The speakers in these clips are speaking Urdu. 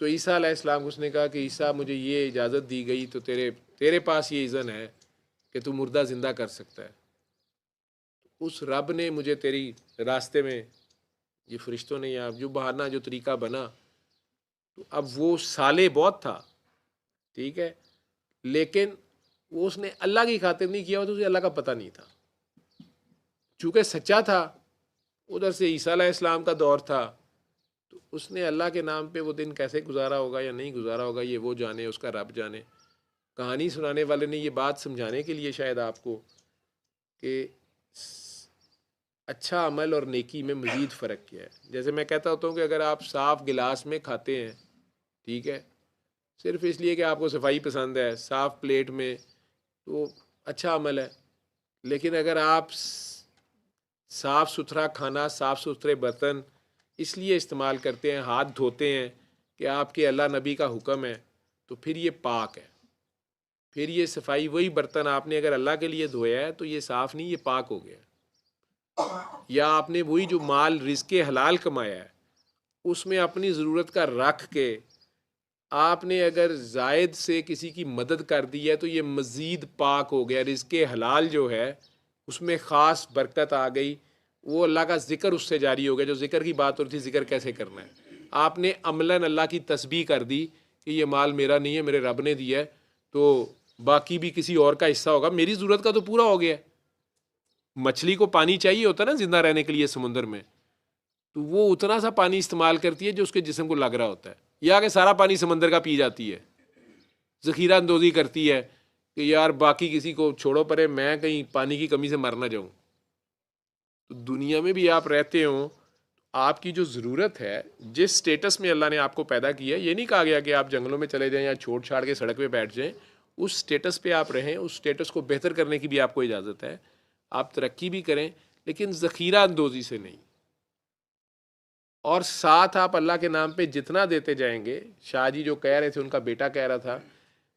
تو عیسیٰ علیہ السلام کو اس نے کہا کہ عیسیٰ مجھے یہ اجازت دی گئی تو تیرے پاس یہ اذن ہے کہ تو مردہ زندہ کر سکتا ہے. اس رب نے مجھے تیری راستے میں، یہ فرشتوں نے یا جو بہانہ جو طریقہ بنا، تو اب وہ سالے بہت تھا، ٹھیک ہے، لیکن وہ اس نے اللہ کی خاطر نہیں کیا، تو اسے اللہ کا پتہ نہیں تھا. چونکہ سچا تھا، ادھر سے عیسیٰ علیہ السلام کا دور تھا، تو اس نے اللہ کے نام پہ وہ دن کیسے گزارا ہوگا یا نہیں گزارا ہوگا یہ وہ جانے، اس کا رب جانے. کہانی سنانے والے نے یہ بات سمجھانے کے لیے شاید آپ کو کہ اچھا عمل اور نیکی میں مزید فرق کیا ہے. جیسے میں کہتا ہوتا ہوں کہ اگر آپ صاف گلاس میں کھاتے ہیں، ٹھیک ہے، صرف اس لیے کہ آپ کو صفائی پسند ہے، صاف پلیٹ میں، تو اچھا عمل ہے. لیکن اگر آپ صاف ستھرا کھانا، صاف ستھرے برتن اس لیے استعمال کرتے ہیں، ہاتھ دھوتے ہیں کہ آپ کے اللہ نبی کا حکم ہے، تو پھر یہ پاک ہے. پھر یہ صفائی، وہی برتن آپ نے اگر اللہ کے لیے دھویا ہے تو یہ صاف نہیں، یہ پاک ہو گیا. یا آپ نے وہی جو مال رزق حلال کمایا ہے، اس میں اپنی ضرورت کا رکھ کے آپ نے اگر زائد سے کسی کی مدد کر دی ہے تو یہ مزید پاک ہو گیا. رزق حلال جو ہے اس میں خاص برکت آ گئی، وہ اللہ کا ذکر اس سے جاری ہو گیا. جو ذکر کی بات ہو رہی تھی، ذکر کیسے کرنا ہے، آپ نے عملاً اللہ کی تسبیح کر دی کہ یہ مال میرا نہیں ہے، میرے رب نے دیا ہے، تو باقی بھی کسی اور کا حصہ ہوگا، میری ضرورت کا تو پورا ہو گیا. مچھلی کو پانی چاہیے ہوتا ہے نا زندہ رہنے کے لیے سمندر میں، تو وہ اتنا سا پانی استعمال کرتی ہے جو اس کے جسم کو لگ رہا ہوتا ہے، یا کہ سارا پانی سمندر کا پی جاتی ہے. ذخیرہ اندوزی کرتی ہے کہ یار باقی کسی کو چھوڑو پرے، میں کہیں پانی کی کمی سے مر نہ جاؤں. تو دنیا میں بھی آپ رہتے ہوں، آپ کی جو ضرورت ہے، جس سٹیٹس میں اللہ نے آپ کو پیدا کیا ہے، یہ نہیں کہا گیا کہ آپ جنگلوں میں چلے جائیں یا چھوڑ چھاڑ کے سڑک پہ بیٹھ جائیں. اس سٹیٹس پہ آپ رہیں، اس سٹیٹس کو بہتر کرنے کی بھی آپ کو اجازت ہے. آپ ترقی بھی کریں، لیکن ذخیرہ اندوزی سے نہیں. اور ساتھ آپ اللہ کے نام پہ جتنا دیتے جائیں گے، شاہ جی جو کہہ رہے تھے، ان کا بیٹا کہہ رہا تھا،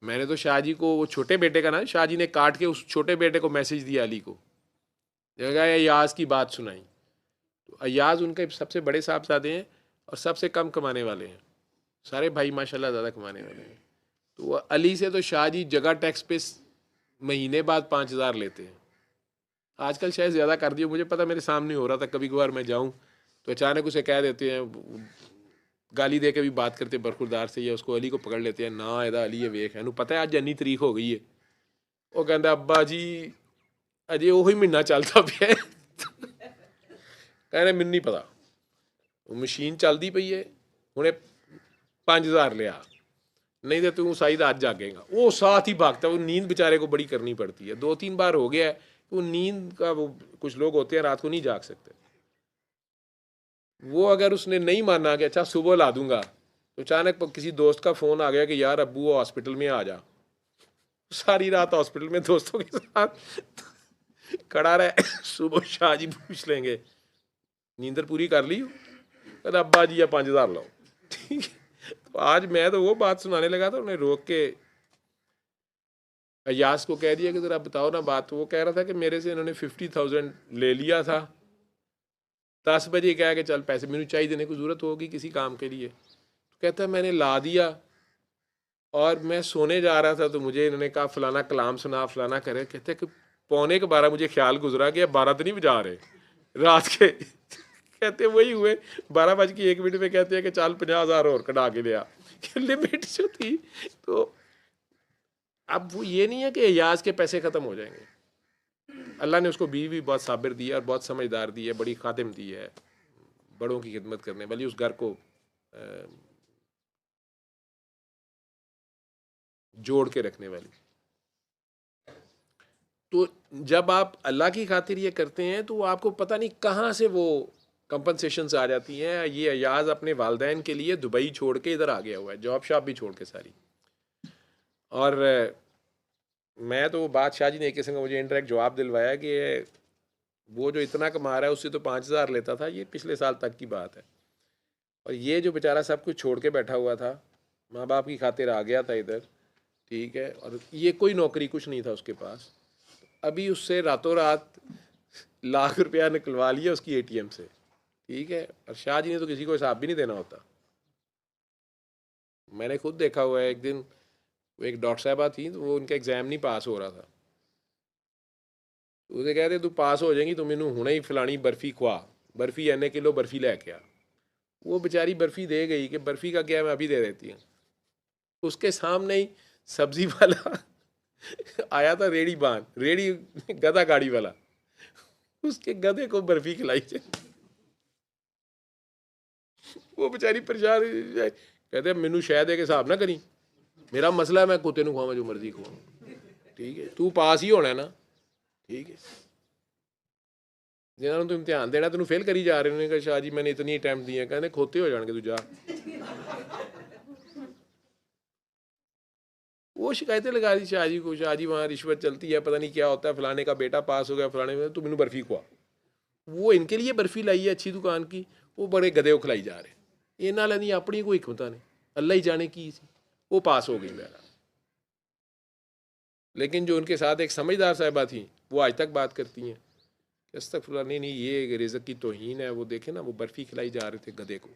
میں نے تو شاہ جی کو، وہ چھوٹے بیٹے کا نام شاہ جی نے کاٹ کے اس چھوٹے بیٹے کو میسج دیا علی کو، جگہ ایاز کی بات سنائی. تو ایاز ان کے سب سے بڑے صاحبزادے ہیں اور سب سے کم کمانے والے ہیں، سارے بھائی ماشاءاللہ زیادہ کمانے والے ہیں. تو وہ علی سے تو شاہ جی جگہ ٹیکس پہ مہینے بعد 5,000 لیتے ہیں. آج کل شاید زیادہ کر دیا، مجھے پتہ میرے سامنے ہو رہا تھا. کبھی کبھار میں جاؤں تو اچانک اسے کہہ دیتے ہیں، گالی دے کے بھی بات کرتے برخوردار سے، یا اس کو علی کو پکڑ لیتے ہیں، نہ ادا علی یہ ویخ ہے نو پتہ ہے آج جنی تاریخ ہو گئی ہے. وہ کہتا ابا جی اجے وہی مہینہ چلتا پیا کہنے مجھے نہیں پتا، وہ مشین چلتی پئی ہے، انہیں 5,000 لیا، نہیں تو تم سائد آج جاگے گا. وہ ساتھ ہی بھاگتا ہے. وہ نیند بیچارے کو بڑی کرنی پڑتی ہے. 2-3 بار ہو گیا ہے. وہ نیند کا، وہ کچھ لوگ ہوتے ہیں رات کو نہیں جاگ سکتے، وہ اگر اس نے نہیں مانا کہ اچھا صبح لا دوں گا، تو اچانک کسی دوست کا فون آ گیا کہ یار ابو وہ ہاسپٹل میں آ جا. ساری رات ہاسپٹل میں دوستوں کے ساتھ کھڑا رہے، صبح شاہ جی پوچھ لیں گے نیندر پوری کر لی، کہتا ابا جی یا 5,000 لاؤ. ٹھیک ہے. تو آج میں تو وہ بات سنانے لگا تھا، انہیں روک کے ایاز کو کہہ دیا کہ ذرا بتاؤ نا بات. وہ کہہ رہا تھا کہ میرے سے انہوں نے 50,000 لے لیا تھا، 10 بجے کہا کہ چل پیسے مجھے چاہیے، دینے کو ضرورت ہوگی کسی کام کے لیے. کہتا ہے میں نے لا دیا اور میں سونے جا رہا تھا تو مجھے انہوں نے کہا فلانا کلام سنا، فلانا کرے. کہتے ہیں کہ 11:45 مجھے خیال گزرا کہ 12 تو نہیں بجا رہے رات کے. کہتے ہیں وہی ہوئے 12:01 میں کہتے ہیں کہ چل 50,000 اور کٹا کے لیا. لمٹ جو تھی. تو اب وہ یہ نہیں ہے کہ ایاز کے پیسے ختم ہو جائیں گے. اللہ نے اس کو بیوی بھی بہت صابر دی ہے اور بہت سمجھدار دی ہے، بڑی خادم دی ہے، بڑوں کی خدمت کرنے والی، اس گھر کو جوڑ کے رکھنے والی. تو جب آپ اللہ کی خاطر یہ کرتے ہیں تو آپ کو پتہ نہیں کہاں سے وہ کمپنسیشنز آ جاتی ہیں. یہ ایاز اپنے والدین کے لیے دبئی چھوڑ کے ادھر آ گیا ہوا ہے، جاب شاپ بھی چھوڑ کے ساری. اور میں تو بات شاہ جی نے ایک قسم کا مجھے انڈائریکٹ جواب دلوایا کہ وہ جو اتنا کما رہا ہے اس سے تو 5,000 لیتا تھا، یہ پچھلے سال تک کی بات ہے. اور یہ جو بیچارہ سب کچھ چھوڑ کے بیٹھا ہوا تھا، ماں باپ کی خاطر آ گیا تھا ادھر، ٹھیک ہے، اور یہ کوئی نوکری کچھ نہیں تھا اس کے پاس. ابھی اس سے راتوں رات لاکھ روپیہ نکلوا لیا اس کی اے ٹی ایم سے، ٹھیک ہے. اور شاہ جی نے تو کسی کو حساب بھی نہیں دینا ہوتا. میں نے خود دیکھا ہوا ہے. ایک دن وہ ایک ڈاکٹر صاحبہ تھیں تو وہ ان کا ایگزام نہیں پاس ہو رہا تھا. اسے کہتے تو پاس ہو جائیں گی تو مینوں ہونا ہی فلانی برفی کھوا, برفی اینے کلو برفی لے کے آ. وہ بیچاری برفی دے گئی کہ برفی کا کیا, میں ابھی دے دیتی ہوں. اس کے سامنے ہی سبزی والا آیا تھا, ریڑی گدھا گاڑی والا, اس کے گدھے کو برفی کھلائی جائے. وہ بیچاری پریشان کہتے مینوں شاید ہے کہ حساب نہ کری, میرا مسئلہ ہے, میں کتے نوں کھواواں جو مرضی کھواواں. ٹھیک ہے, تو پاس ہی ہونا ہے نا. ٹھیک ہے, جنہوں نے تو امتحان دینا تینوں فیل کری جا رہے ہیں کہ شاہ جی میں نے اتنی اٹیمپٹ دی ہیں, کہتے کھوتے ہو جان گے تو جا. وہ شکایتیں لگا دی شاہ جی کو, شاہ جی وہاں رشوت چلتی ہے, پتہ نہیں کیا ہوتا ہے, فلانے کا بیٹا پاس ہو گیا, فلانے میں, تو مینوں برفی کھوا. وہ ان کے لیے برفی لائی ہے اچھی دکان کی, وہ بڑے گدے کو کھلائی جا رہے ہیں. یہ نہ لینی اپنی کوئی حکمت نہیں, اللہ ہی جانے کی سی. وہ پاس ہو گئی میرا. لیکن جو ان کے ساتھ ایک سمجھدار صاحبہ تھیں وہ آج تک بات کرتی ہیں کہ استغفر اللہ, نہیں یہ رزق کی توہین ہے. وہ دیکھیں نا, وہ برفی کھلائی جا رہے تھے گدھے کو.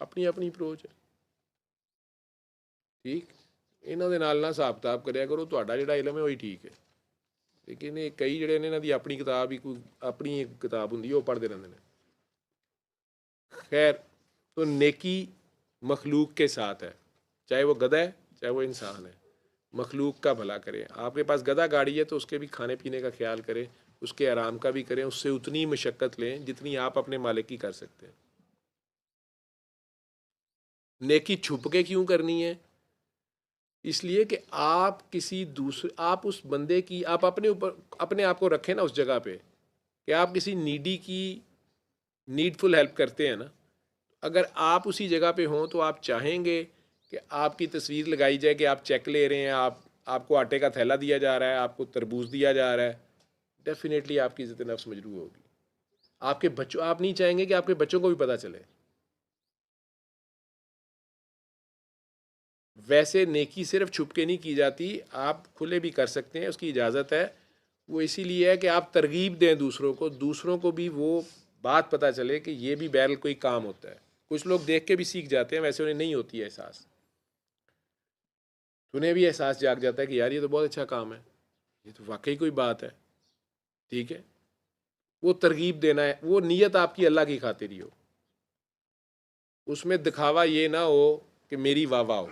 اپنی اپنی اپروچ ہے. ٹھیک, ਇਹਨਾਂ ਦੇ ਨਾਲ ਨਾ ਹਿਸਾਬ ਕਿਤਾਬ ਕਰਿਆ ਕਰੋ, ਤੁਹਾਡਾ ਜਿਹੜਾ ਇਲਮ ਹੈ ਉਹੀ ਠੀਕ ਹੈ. ਲੇਕਿਨ ਇਹ ਕਈ ਜਿਹੜੇ ਨੇ ਇਹਨਾਂ ਦੀ ਆਪਣੀ ਕਿਤਾਬ ਹੀ ਕੋਈ ਆਪਣੀ ਇੱਕ ਕਿਤਾਬ ਹੁੰਦੀ ਹੈ, ਉਹ ਪੜ੍ਹਦੇ ਰਹਿੰਦੇ ਨੇ. خیر, تو نیکی مخلوق کے ساتھ ہے, چاہے وہ گدھا ہے چاہے وہ انسان ہے. مخلوق کا بھلا کریں. آپ کے پاس گدھا گاڑی ہے تو اس کے بھی کھانے پینے کا خیال کریں, اس کے آرام کا بھی کریں, اس سے اتنی مشقت لیں جتنی آپ اپنے مالک کی کر سکتے ہیں. نیکی چھپ کے کیوں کرنی ہے؟ اس لیے کہ آپ کسی دوسرے, آپ اس بندے کی, آپ اپنے اوپر اپنے آپ کو رکھیں نا اس جگہ پہ کہ آپ کسی نیڈی کی نیڈفل ہیلپ کرتے ہیں نا. اگر آپ اسی جگہ پہ ہوں تو آپ چاہیں گے کہ آپ کی تصویر لگائی جائے کہ آپ چیک لے رہے ہیں, آپ کو آٹے کا تھیلا دیا جا رہا ہے, آپ کو تربوز دیا جا رہا ہے. ڈیفینیٹلی آپ کی عزت نفس مجروح ہوگی. آپ کے بچوں, آپ نہیں چاہیں گے کہ آپ کے بچوں کو بھی پتہ چلے. ویسے نیکی صرف چھپ کے نہیں کی جاتی, آپ کھلے بھی کر سکتے ہیں, اس کی اجازت ہے. وہ اسی لیے ہے کہ آپ ترغیب دیں دوسروں کو بھی وہ بات پتہ چلے کہ یہ بھی بہرحال کوئی کام ہوتا ہے. کچھ لوگ دیکھ کے بھی سیکھ جاتے ہیں, ویسے انہیں نہیں ہوتی ہے احساس. انہیں بھی احساس جاگ جاتا ہے کہ یار یہ تو بہت اچھا کام ہے, یہ تو واقعی کوئی بات ہے. ٹھیک ہے, وہ ترغیب دینا ہے, وہ نیت آپ کی اللہ کی خاطر ہی ہو, اس میں دکھاوا یہ نہ ہو کہ میری واہ واہ ہو.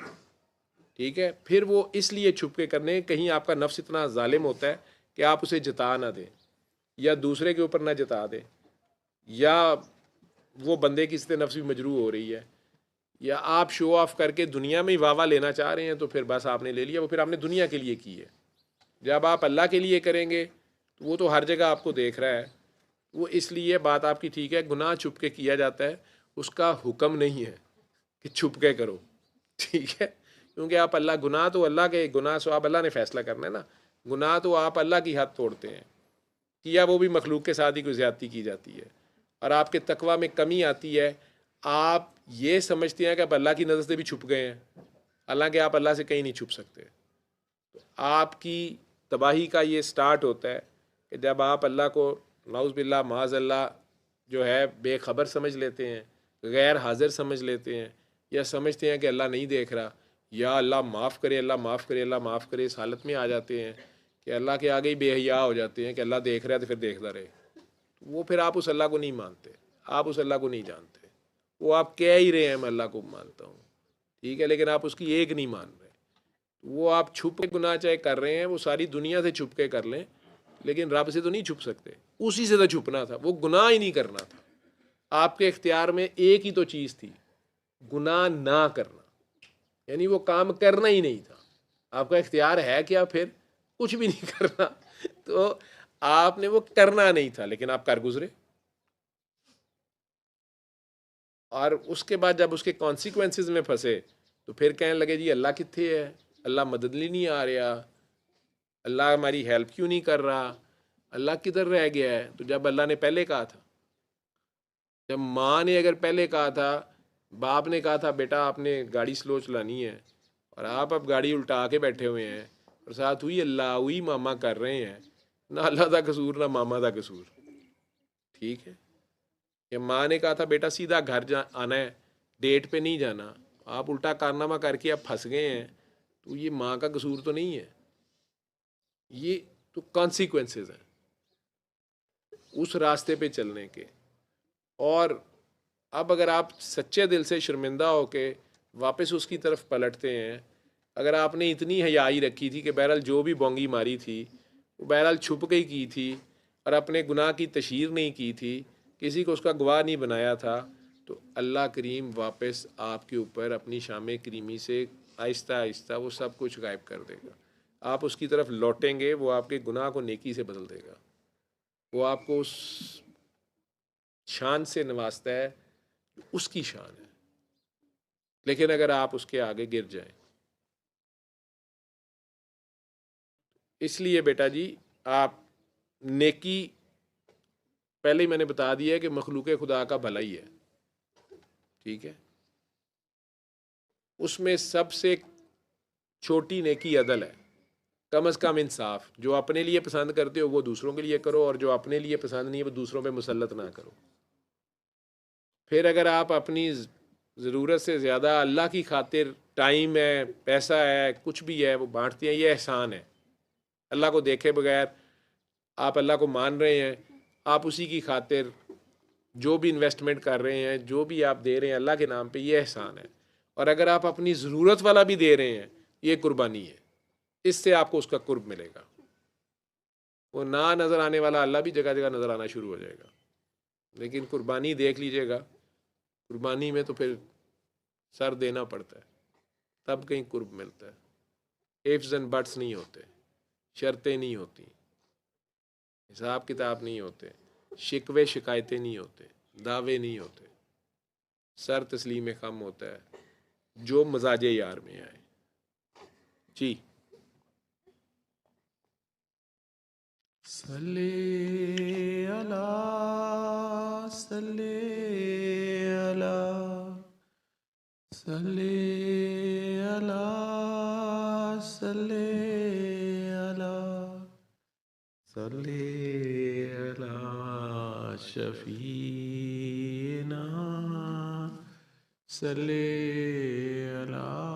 ٹھیک ہے, پھر وہ اس لیے چھپ کے کرنے, کہیں آپ کا نفس اتنا ظالم ہوتا ہے کہ آپ اسے جتا نہ دیں, یا دوسرے کے اوپر نہ جتا دیں, یا وہ بندے کی عزت نفس بھی مجروح ہو رہی ہے, یا آپ شو آف کر کے دنیا میں ہی واہ واہ لینا چاہ رہے ہیں, تو پھر بس آپ نے لے لیا, وہ پھر آپ نے دنیا کے لیے کی ہے. جب آپ اللہ کے لیے کریں گے تو وہ تو ہر جگہ آپ کو دیکھ رہا ہے. وہ اس لیے بات آپ کی ٹھیک ہے, گناہ چھپ کے کیا جاتا ہے, اس کا حکم نہیں ہے کہ چھپ کے کرو. ٹھیک ہے, کیونکہ آپ اللہ, گناہ تو اللہ کے, گناہ سو آپ اللہ نے فیصلہ کرنا ہے نا. گناہ تو آپ اللہ کی حد توڑتے ہیں, کیا وہ بھی مخلوق کے ساتھ ہی کوئی زیادتی کی جاتی ہے, اور آپ کے تقویٰ میں کمی آتی ہے. آپ یہ سمجھتے ہیں کہ آپ اللہ کی نظر سے بھی چھپ گئے ہیں, حالانکہ آپ اللہ سے کہیں نہیں چھپ سکتے. تو آپ کی تباہی کا یہ سٹارٹ ہوتا ہے کہ جب آپ اللہ کو نعوذ باللہ معاذ اللہ جو ہے بے خبر سمجھ لیتے ہیں, غیر حاضر سمجھ لیتے ہیں, یا سمجھتے ہیں کہ اللہ نہیں دیکھ رہا, یا اللہ معاف کرے, اللہ معاف کرے, اللہ معاف کرے, اس حالت میں آ جاتے ہیں کہ اللہ کے آگے ہی بے حیا ہو جاتے ہیں کہ اللہ دیکھ رہا ہے تو پھر دیکھتا رہے. وہ پھر آپ اس اللہ کو نہیں مانتے, آپ اس اللہ کو نہیں جانتے. وہ آپ کہہ ہی رہے ہیں میں اللہ کو مانتا ہوں, ٹھیک ہے, لیکن آپ اس کی ایک نہیں مان رہے. وہ آپ چھپ کے گناہ چاہے کر رہے ہیں, وہ ساری دنیا سے چھپ کے کر لیں, لیکن رب سے تو نہیں چھپ سکتے. اسی سے تو چھپنا تھا, وہ گناہ ہی نہیں کرنا تھا. آپ کے اختیار میں ایک ہی تو چیز تھی, گناہ نہ کرنا, یعنی وہ کام کرنا ہی نہیں تھا. آپ کا اختیار ہے کیا پھر؟ کچھ بھی نہیں کرنا. تو آپ نے وہ کرنا نہیں تھا, لیکن آپ کر گزرے. اور اس کے بعد جب اس کے کانسیکوینسز میں پھنسے تو پھر کہنے لگے جی اللہ کتنے ہے, اللہ مدد لی نہیں آ رہا, اللہ ہماری ہیلپ کیوں نہیں کر رہا, اللہ کدھر رہ گیا ہے. تو جب اللہ نے پہلے کہا تھا, جب ماں نے اگر پہلے کہا تھا, باپ نے کہا تھا بیٹا آپ نے گاڑی سلو چلانی ہے, اور آپ اب گاڑی الٹا کے بیٹھے ہوئے ہیں, اور ساتھ ہوئی اللہ ہوئی ماما کر رہے ہیں, نہ اللہ کا قصور نہ ماما کا قصور. ٹھیک ہے, کہ ماں نے کہا تھا بیٹا سیدھا گھر آنا ہے, ڈیٹ پہ نہیں جانا, آپ الٹا کارنامہ کر کے آپ پھنس گئے ہیں تو یہ ماں کا قصور تو نہیں ہے، یہ تو کانسیکوینسز ہیں اس راستے پہ چلنے کے. اور اب اگر آپ سچے دل سے شرمندہ ہو کے واپس اس کی طرف پلٹتے ہیں، اگر آپ نے اتنی حیائی رکھی تھی کہ بہرحال جو بھی بونگی ماری تھی وہ بہرحال چھپ کے ہی کی تھی اور اپنے گناہ کی تشہیر نہیں کی تھی، کسی کو اس کا گواہ نہیں بنایا تھا، تو اللہ کریم واپس آپ کے اوپر اپنی شام کریمی سے آہستہ آہستہ وہ سب کچھ غائب کر دے گا. آپ اس کی طرف لوٹیں گے، وہ آپ کے گناہ کو نیکی سے بدل دے گا، وہ آپ کو اس شان سے نوازتا ہے جو اس کی شان ہے. لیکن اگر آپ اس کے آگے گر جائیں، اس لیے بیٹا جی آپ نیکی پہلے ہی میں نے بتا دیا ہے کہ مخلوق خدا کا بھلا ہی ہے، ٹھیک ہے. اس میں سب سے چھوٹی نیکی عدل ہے، کم از کم انصاف. جو اپنے لیے پسند کرتے ہو وہ دوسروں کے لیے کرو، اور جو اپنے لیے پسند نہیں ہے وہ دوسروں پہ مسلط نہ کرو. پھر اگر آپ اپنی ضرورت سے زیادہ اللہ کی خاطر ٹائم ہے، پیسہ ہے، کچھ بھی ہے وہ بانٹتے ہیں، یہ احسان ہے. اللہ کو دیکھے بغیر آپ اللہ کو مان رہے ہیں، آپ اسی کی خاطر جو بھی انویسٹمنٹ کر رہے ہیں، جو بھی آپ دے رہے ہیں اللہ کے نام پہ، یہ احسان ہے. اور اگر آپ اپنی ضرورت والا بھی دے رہے ہیں، یہ قربانی ہے، اس سے آپ کو اس کا قرب ملے گا. وہ نہ نظر آنے والا اللہ بھی جگہ جگہ نظر آنا شروع ہو جائے گا. لیکن قربانی دیکھ لیجئے گا، قربانی میں تو پھر سر دینا پڑتا ہے، تب کہیں قرب ملتا ہے. ifs and buts نہیں ہوتے، شرطیں نہیں ہوتی، حساب کتاب نہیں ہوتے، شکوے شکایتیں نہیں ہوتے، دعوے نہیں ہوتے، سر تسلیم خم ہوتا ہے جو مزاج یار میں آئے. جی صلی اللہ صلی اللہ صلی اللہ صلی اللہ صلی اللہ شفیعنا صلی اللہ